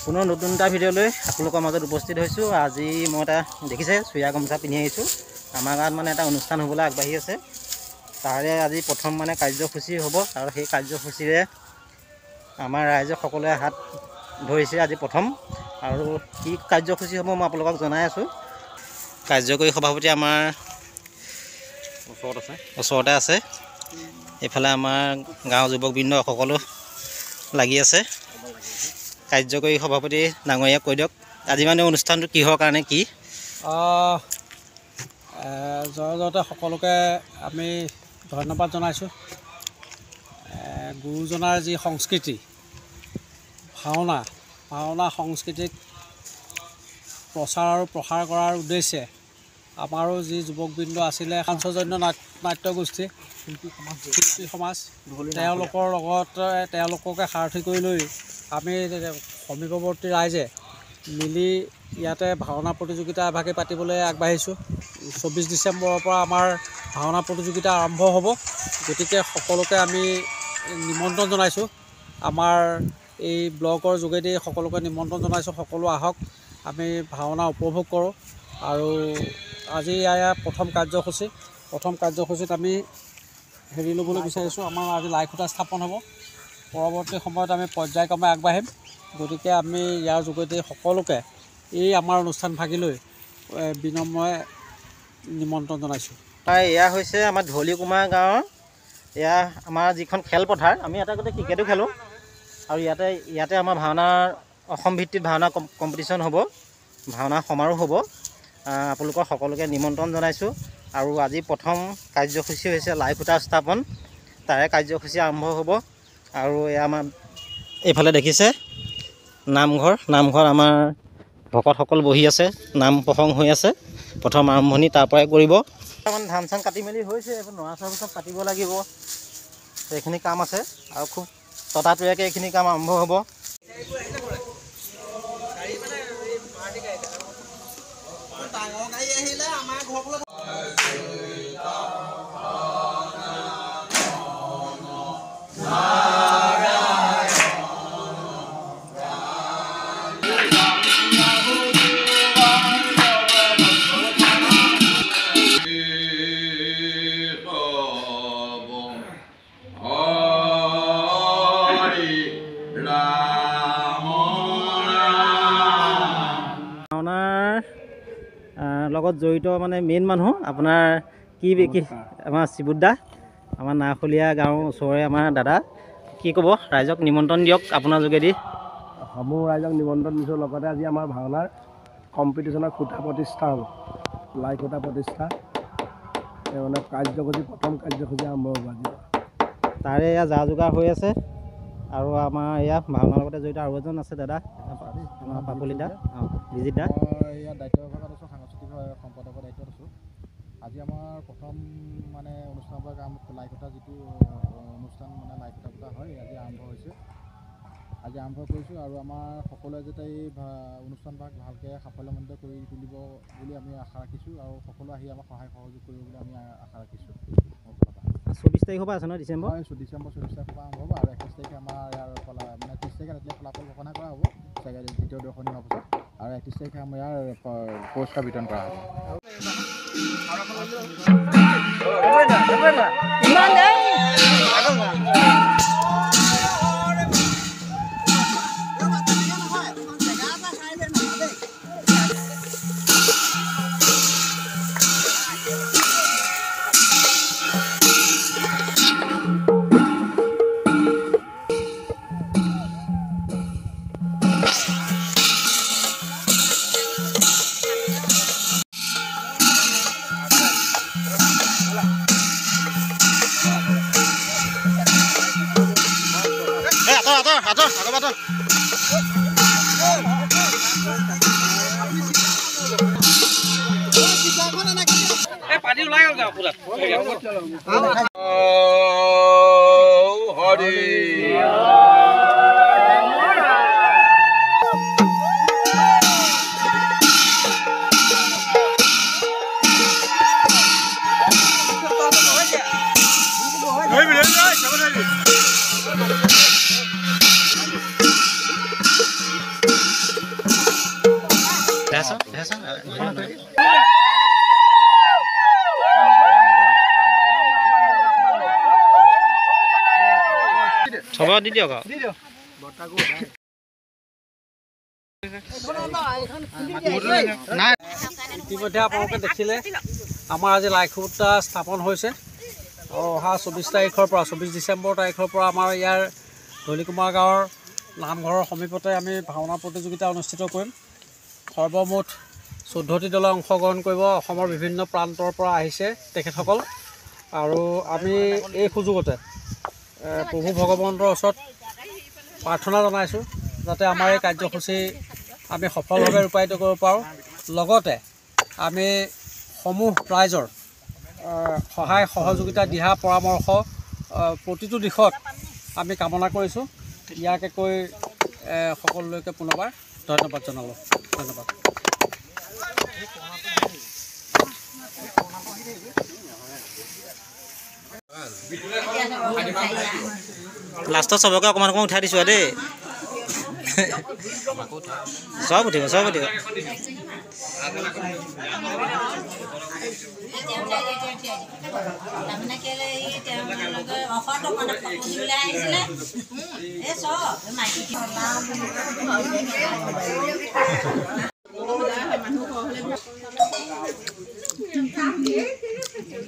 পুনৰ নতুন এটা ভিডিঅ' লৈ আপোনালোকৰ মাজত উপস্থিত হৈছোঁ। আজি মই এটা দেখিছে চুয়া গামোচা পিন্ধি আহিছোঁ। আমাৰ গাঁৱত মানে এটা অনুষ্ঠান হ'বলৈ আগবাঢ়ি আছে। তাৰে আজি প্ৰথম মানে কাৰ্যসূচী হ'ব আৰু সেই কাৰ্যসূচীৰে আমাৰ ৰাইজে সকলোৱে হাত ধৰিছে আজি প্ৰথম। আৰু কি কাৰ্যসূচী হ'ব মই আপোনালোকক জনাই আছোঁ। কাৰ্যকৰী সভাপতি আমাৰ ওচৰতে আছে। এইফালে আমাৰ গাঁৱৰ যুৱকবৃন্দ সকলো লাগি আছে। কাৰ্যকৰী সভাপতি ডাঙৰীয়াক কৈ দিয়ক আজি মানে অনুষ্ঠানটো কিহৰ কাৰণে কি? জয়তে সকলোকে আমি ধন্যবাদ জনাইছোঁ। গুৰুজনাৰ যি সংস্কৃতি ভাওনা সংস্কৃতিক প্ৰচাৰ আৰু প্ৰসাৰ কৰাৰ উদ্দেশ্যে আমাৰো যি যুৱকবৃন্দ আছিলে সাংসজন্য নাট্যগোষ্ঠী শিল্পী সমাজ তেওঁলোকৰ লগত তেওঁলোককে সাৰথি কৰি লৈ আমি সমীপৱৰ্তী ৰাইজে মিলি ইয়াতে ভাওনা প্ৰতিযোগিতা এভাগে পাতিবলৈ আগবাঢ়িছোঁ। 24 ডিচেম্বৰৰ পৰা আমাৰ ভাওনা প্ৰতিযোগিতা আৰম্ভ হ'ব। গতিকে সকলোকে আমি নিমন্ত্ৰণ জনাইছোঁ। আমাৰ এই ব্লগৰ যোগেদি সকলোকে নিমন্ত্ৰণ জনাইছোঁ। সকলো আহক, আমি ভাওনা উপভোগ কৰোঁ। আৰু আজি ইয়াৰ প্ৰথম কাৰ্যসূচীত আমি হেৰি ল'বলৈ বিচাৰিছোঁ। আমাৰ আজি লাই খুঁটা স্থাপন হ'ব। পৰৱৰ্তী সময়ত আমি পৰ্যায়ক্ৰমে আগবাঢ়িম। গতিকে আমি ইয়াৰ যোগেদি সকলোকে এই আমাৰ অনুষ্ঠান ভাগিলৈ বিনম্ৰৰে নিমন্ত্ৰণ জনাইছোঁ। এয়া হৈছে আমাৰ ধলিকুমাৰ গাঁৱৰ এয়া আমাৰ যিখন খেলপথাৰ। আমি এটা গোটেই ক্ৰিকেটো খেলোঁ আৰু ইয়াতে আমাৰ ভাওনাৰ অসম ভিত্তিত ভাওনা কম্পিটিশ্যন হ'ব, ভাওনা সমাৰোহ হ'ব। আপোনালোকৰ সকলোকে নিমন্ত্ৰণ জনাইছোঁ। আৰু আজি প্ৰথম কাৰ্যসূচী হৈছে লাই খুঁটা স্থাপন, তাৰে কাৰ্যসূচী আৰম্ভ হ'ব। আৰু এয়া আমাৰ এইফালে দেখিছে নামঘৰ আমাৰ ভকতসকল বহি আছে, নাম প্ৰসংগ হৈ আছে। প্ৰথম আৰম্ভণি তাৰ পৰাই কৰিব। ধান চান কাটি মেলি হৈছে, এইবোৰ নৰা চৰা চব কাটিব লাগিব। এইখিনি কাম আছে আৰু খুব ততাতৈয়াকৈ এইখিনি কাম আৰম্ভ হ'ব। লগত জড়িত মানে মেইন মানুহ আপোনাৰ কি আমাৰ শিবুদা, আমাৰ নাখলীয়া গাঁৱৰ ওচৰৰে আমাৰ দাদা। কি ক'ব? ৰাইজক নিমন্ত্ৰণ দিয়ক আপোনাৰ যোগেদি। সমূহ ৰাইজক নিমন্ত্ৰণ দিছোঁ। লগতে আজি আমাৰ ভাওনাৰ কম্পিটিশ্যনৰ খুঁটা প্ৰতিষ্ঠা হ'ব, লাই খুঁটা প্ৰতিষ্ঠা মানে প্ৰথম কাৰ্যসূচী আৰম্ভ হ'ব আজি। তাৰে এয়া যা যোগাৰ হৈ আছে। আৰু আমাৰ এয়া ভাওনাৰ লগতে জড়িত আৰু এজন আছে দাদা, আমাৰ পাপুলি দা, বিজিত দা। ইয়াত দায়িত্ব বিভাগত আছোঁ, সাংস্কৃতিক সম্পাদকৰ দায়িত্বত আছোঁ। আজি আমাৰ প্ৰথম মানে অনুষ্ঠানৰ পৰা লাই খুঁটা যিটো অনুষ্ঠান মানে লাই খুঁটা পতা হয়, আজি আৰম্ভ হৈছে। আজি আৰম্ভ কৰিছোঁ আৰু আমাৰ সকলোৱে যাতে এই অনুষ্ঠানভাগ ভালকৈ সাফল্যমণ্ডিত কৰি তুলিব বুলি আমি আশা ৰাখিছোঁ। আৰু সকলো আহি আমাক সহায় সহযোগ কৰিব বুলি আমি আশা ৰাখিছোঁ। 24 তাৰিখৰ পৰা আছে ন ডিচেম্বৰ? হয়, ডিচেম্বৰ 24 তাৰিখৰ পৰা আৰম্ভ হ'ব। আৰু 21 তাৰিখে আমাৰ ইয়াৰ মানে 30 তাৰিখে ৰাতিলৈ ফলাফল ঘোষণা কৰা হ'ব দ্বিতীয় দৰ্শনী হোৱাৰ পাছত। আৰু 31 তাৰিখে আমাৰ ইয়াৰ পুৰস্কাৰ বিতৰণ কৰা হ'ব। পানী ওলাই গ'ল পুৰা। হ'ব দি দিয়ক আৰু ইতিমধ্যে আপোনালোকে দেখিলে আমাৰ আজি লাই খুঁটা স্থাপন হৈছে আৰু অহা 24 ডিচেম্বৰ তাৰিখৰ পৰা আমাৰ ইয়াৰ ধলিকুমাৰ গাঁৱৰ নামঘৰৰ সমীপতে আমি ভাওনা প্ৰতিযোগিতা অনুষ্ঠিত কৰিম। সৰ্বমুঠ 14টি দলে অংশগ্ৰহণ কৰিব। অসমৰ বিভিন্ন প্ৰান্তৰ পৰা আহিছে তেখেতসকল। আৰু আমি এই সুযোগতে প্ৰভু ভগৱন্তৰ ওচৰত প্ৰাৰ্থনা জনাইছোঁ যাতে আমাৰ এই কাৰ্যসূচী আমি সফলভাৱে ৰূপায়িত কৰিব পাৰোঁ। লগতে আমি সমূহ ৰাইজৰ সহায় সহযোগিতা দিহা পৰামৰ্শ প্ৰতিটো দিশত আমি কামনা কৰিছোঁ। ইয়াকে কৈ সকলোলৈকে পুনৰবাৰ ধন্যবাদ জনালোঁ। ধন্যবাদ। লাষ্টত চবকে অকণমান অকণমান উঠাই দিছোঁ দেই। চব উঠিব চব উঠিব।